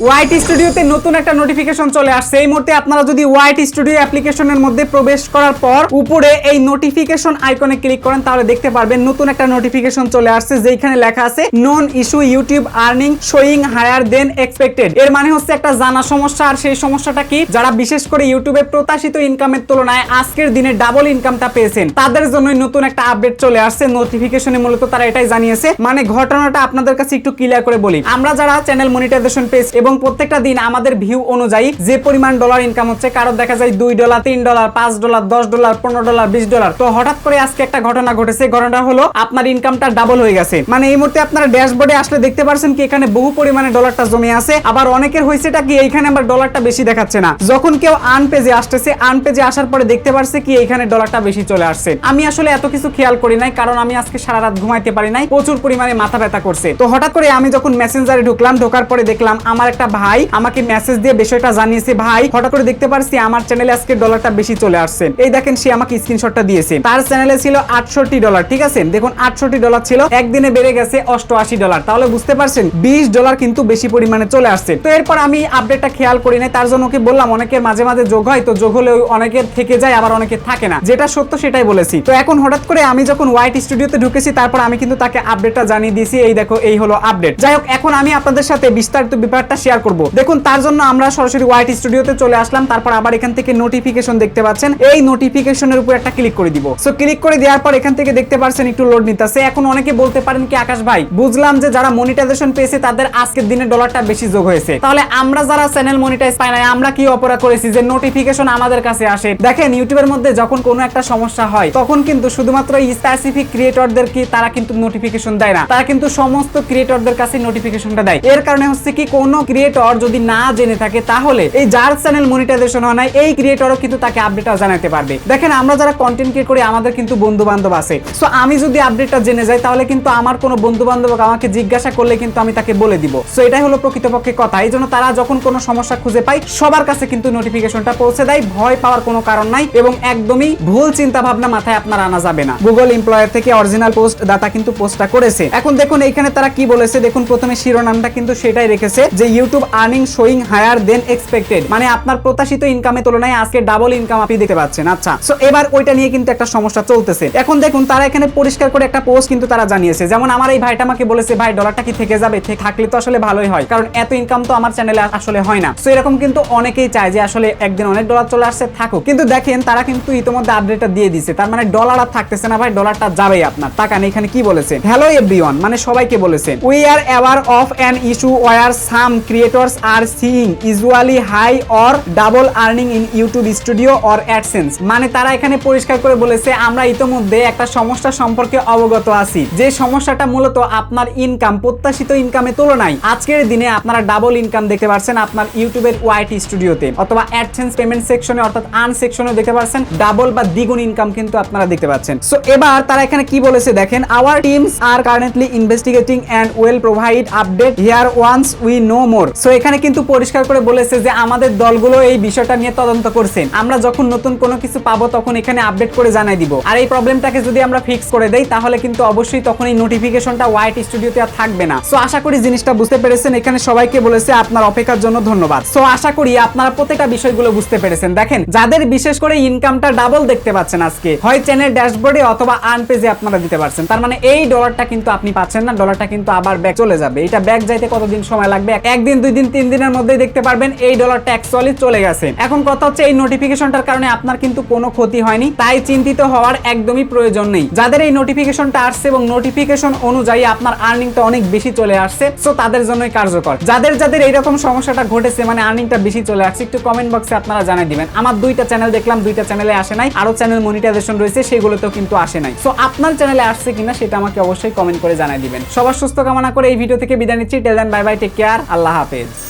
ওয়াইটি স্টুডিওতে নতুন একটা নোটিফিকেশন চলে আসছে। এই মুহূর্তে আপনারা যদি ওয়াইটি স্টুডিও অ্যাপ্লিকেশনের মধ্যে প্রবেশ করার পর উপরে এই নোটিফিকেশন আইকনে ক্লিক করেন, তাহলে দেখতে পারবেন নতুন একটা নোটিফিকেশন চলে আসছে, যেখানে লেখা আছে non issue YouTube earning showing higher দেন এক্সপেক্টেড। এর মানে হচ্ছে একটা জানা সমস্যা। আর সেই সমস্যাটা কি, যারা বিশেষ করে ইউটিউবে প্রত্যাশিত ইনকামের তুলনায় আজকের দিনে ডাবল ইনকামটা পেয়েছেন, তাদের জন্য নতুন একটা আপডেট চলে আসছে নোটিফিকেশনে। মূলত তারা এটাই জানিয়েছে। মানে ঘটনাটা আপনাদের কাছে একটু ক্লিয়ার করে বলি। আমরা যারা চ্যানেল মনিটাইজেশন পেয়েছি এবং প্রত্যেকটা দিন আমাদের ভিউ অনুযায়ী যে পরিমাণ ডলার ইনকাম হচ্ছে, কারো দেখা যায় $2, $3, $5, $10, $15, $20। তো হঠাৎ করে আজকে একটা ঘটনা ঘটেছে। ঘটনা হলো আপনার ইনকামটা ডাবল হয়ে গেছে। মানে এই মুহূর্তে আপনারা ড্যাশবোর্ডে আসলে দেখতে পারছেন কি এখানে বহু পরিমাণে ডলারটা জমে আছে। আবার অনেকের হয়েছেটা কি এইখানে আবার ডলারটা বেশি দেখাচ্ছে না। যখন কেউ আর্ন পেজে আসতেছে, আর্ন পেজে আসার পরে দেখতে পারছে কি এইখানে ডলারটা বেশি চলে আসছে। আমি আসলে এত কিছু খেয়াল করি নাই, কারণ আমি আজকে সারা রাত ঘুমাইতে পারি নাই, প্রচুর পরিমাণে মাথা ব্যথা করছে। তো হঠাৎ করে আমি যখন মেসেঞ্জারে ঢুকলাম, ঢোকার পরে দেখলাম আমার একটা ভাই আমাকে মেসেজ দিয়ে বিষয়টা জানিয়েছে। ভাই, হঠাৎ করে দেখতে পারছি আমার চ্যানেলে আজকে ডলারটা বেশি চলে আসছে। এই দেখেন, সে আমাকে স্ক্রিনশটটা দিয়েছে। তার চ্যানেলে ছিল $68, ঠিক আছে? দেখুন $68 ছিল, একদিনে বেড়ে গেছে $88। তাহলে বুঝতে পারছেন $20 কিন্তু বেশি পরিমাণে চলে আসছে। তো এরপর আমি আপডেটটা খেয়াল করি নাই, তার জন্য ওকে বললাম অনেকের মাঝে মাঝে যোগ হয়, তো যোগ হলে অনেকের থেকে যায়, আবার অনেকের থাকে না। যেটা সত্য সেটাই বলেছি। তো এখন হঠাৎ করে আমি যখন ওয়াইটি স্টুডিওতে ঢুকেছি, তারপর আমি কিন্তু তাকে আপডেটটা জানিয়ে দিয়েছি। এই দেখো, এই হলো আপডেট। যাই হোক, এখন আমি আপনাদের সাথে বিস্তারিত ব্যাপারটা শেয়ার করব। দেখুন, তার জন্য আমরা সরাসরি ওয়াইটি স্টুডিওতে চলে আসলাম। তারপর আবার এখান থেকে নোটিফিকেশন দেখতে পাচ্ছেন, এই নোটিফিকেশনের উপর একটা ক্লিক করে দিব। সো ক্লিক করে দেওয়ার পর এখান থেকে দেখতে পাচ্ছেন একটু লোড নিতেছে। এখন অনেকে বলতে পারেন কি আকাশ ভাই, বুঝলাম যে যারা মনিটাইজেশন পেয়েছে তাদের আজকের দিনে ডলারটা বেশি যোগ হয়েছে, তাহলে আমরা যারা চ্যানেল মনিটাইজ পাই না আমরা কি অপরাধ করেছি যে নোটিফিকেশন আমাদের কাছে আসে? দেখেন, ইউটিউবের মধ্যে যখন কোনো একটা সমস্যা হয় তখন কিন্তু শুধুমাত্র স্পেসিফিক ক্রিয়েটরদের কি তারা কিন্তু নোটিফিকেশন দেয় না, তারা কিন্তু সমস্ত ক্রিয়েটরদের কাছে নোটিফিকেশনটা দেয়। এর কারণে হচ্ছে কি, কোন ক্রিয়েটর যদি না জেনে থাকে তাহলে এই যার চ্যানেল মনিটাইজেশন হয় না এই ক্রিয়েটরও কিন্তু তাকে আপডেটটা জানাতে পারবে। দেখেন, আমরা যারা কন্টেন্ট ক্রিয়েট করি আমাদের কিন্তু বন্ধু বান্ধব আছে। সো আমি যদি আপডেটটা জেনে যাই তাহলে কিন্তু আমার কোনো বন্ধু বান্ধব আমাকে জিজ্ঞাসা করলে কিন্তু আমি তাকে বলে দিব। সো এটাই হলো প্রকৃতপক্ষে কথা। এই জন্য তারা যখন কোনো সমস্যা খুঁজে পায় সবার কাছে কিন্তু নোটিফিকেশনটা পৌঁছে দেয়। ভয় পাওয়ার কোনো কারণ নাই এবং একদমই ভুল চিন্তা ভাবনা মাথায় আপনার আনা যাবে না। গুগল এমপ্লয়ার থেকে অরিজিনাল পোস্ট দাতা কিন্তু পোস্টটা করেছে। এখন দেখুন এইখানে তারা কি বলেছে। দেখুন, প্রথমে শিরোনামটা কিন্তু সেটাই রেখেছে যে ইউটিউব আর্নিং শোয়িং হায়ার দেন এক্সপেক্টেড, মানে আপনার প্রত্যাশিত ইনকামের তুলনায় আজকে ডাবল ইনকাম আপনি দেখতে পাচ্ছেন। আচ্ছা, সো এবার ওইটা নিয়ে কিন্তু একটা সমস্যা চলতেছে। এখন দেখুন, তারা এখানে পরিষ্কার করে একটা পোস্ট কিন্তু তারা জানিয়েছে। যেমন আমার এই ভাইটা আমাকে বলেছে, ভাই ডলারটা কি থেকে যাবে? থাকলে তো আসলে ভালোই হয়, কারণ এত ইনকাম তো আমার চ্যানেলে আসলে হয় না। সো এরকম কিন্তু অনেকেই চায় যে আসলে একদিন অনেক ডলার চলে আসছে, থাকুক। কিন্তু দেখেন, তারা কিন্তু ইতিমধ্যে আপডেটটা দিয়ে দিয়েছে। তার মানে ডলার আর থাকতেছে না ভাই, ডলারটা যাবেই আপনার। টাকা নেই। এখানে কি বলেছে? হ্যালো এভরিওয়ান, মানে সবাইকে বলেছে, we are aware of an issue where some creators are seeing usually high or double earning in YouTube Studio or AdSense. মানে তারা এখানে পরিষ্কার করে বলেছে, আমরা ইতিমধ্যে একটা সমস্যা সম্পর্কে অবগত আছি, যে সমস্যাটা মূলত আপনার ইনকাম প্রত্যাশিত ইনকামের তুলনায় আজকের দিনে আপনারা ডাবল ইনকাম দেখতে পাচ্ছেন আপনার ইউটিউবের ওয়াইটি স্টুডিওতে, অথবা অ্যাডসেন্স পেমেন্ট সেকশনে অর্থাৎ আর্ন সেকশনে দেখতে পাচ্ছেন ডাবল বা দ্বিগুণ ইনকাম কিন্তু আপনারা দেখতে পাচ্ছেন। সো এবার তারা এখানে কি বলেছে দেখেন, our teams are currently investigating and will provide update here once we know more. So এখানে কিন্তু পরিষ্কার করে বলেছে যে আমাদের দলগুলো এই বিষয়টা নিয়ে তদন্ত করছেন। আমরা যখন নতুন কোনো কিছু পাবো তখন এখানে আপডেট করে জানাই দিব। আর এই প্রবলেমটাকে যদি আমরা ফিক্স করে দেই তাহলে কিন্তু অবশ্যই তখন এই নোটিফিকেশনটা ওয়াইটি স্টুডিওতে আর থাকবে না। সো আশা করি জিনিসটা বুঝতে পেরেছেন। এখানে সবাইকে বলেছে আপনার অপেক্ষার জন্য ধন্যবাদ। সো আশা করি আপনারা প্রত্যেকটা বিষয়গুলো বুঝতে পেরেছেন। দেখেন, যাদের বিশেষ করে ইনকামটা ডাবল দেখতে পাচ্ছেন আজকে, হয় চ্যানেল ড্যাশবোর্ডে অথবা আর্ন পেজে আপনারা দিতে পারছেন, তার মানে এই ডলারটা কিন্তু আপনি পাচ্ছেন না, ডলারটা কিন্তু আবার ব্যাক চলে যাবে। এটা ব্যাক যাইতে কতদিন সময় লাগবে? একদিন, 2 দিন, 3 দিনের মধ্যেই দেখতে পারবেন এই ডলারটা অ্যাকচুয়ালি চলে গেছে। এখন কথা হচ্ছে, এই নোটিফিকেশনটার কারণে আপনার কিন্তু কোনো ক্ষতি হয়নি, তাই চিন্তিত হওয়ার একদমই প্রয়োজন নেই। যাদের এই নোটিফিকেশনটা আসছে এবং নোটিফিকেশন অনুযায়ী আপনার আর্নিংটা অনেক বেশি চলে আসছে, সো তাদের জন্যই কার্যকর। যাদের যাদের এইরকম সমস্যাটা ঘটেছে, মানে আর্নিংটা বেশি চলে আসছে, একটু কমেন্ট বক্সে আপনারা জানাই দিবেন। আমার 2টা চ্যানেল দেখলাম, 2টা চ্যানেলে আসে নাই, আরো চ্যানেল মনিটাইজেশন রয়েছে সেগুলোতেও কিন্তু আসে নাই। সো আপনার চ্যানেলে আসছে কিনা সেটা আমাকে অবশ্যই কমেন্ট করে জানাই দিবেন। সবার সুস্থ কামনা করে এই ভিডিও থেকে বিদায় নিচ্ছি। টেল দেন, বাই বাই, টেক কেয়ার, আল্লাহ হাফেজ।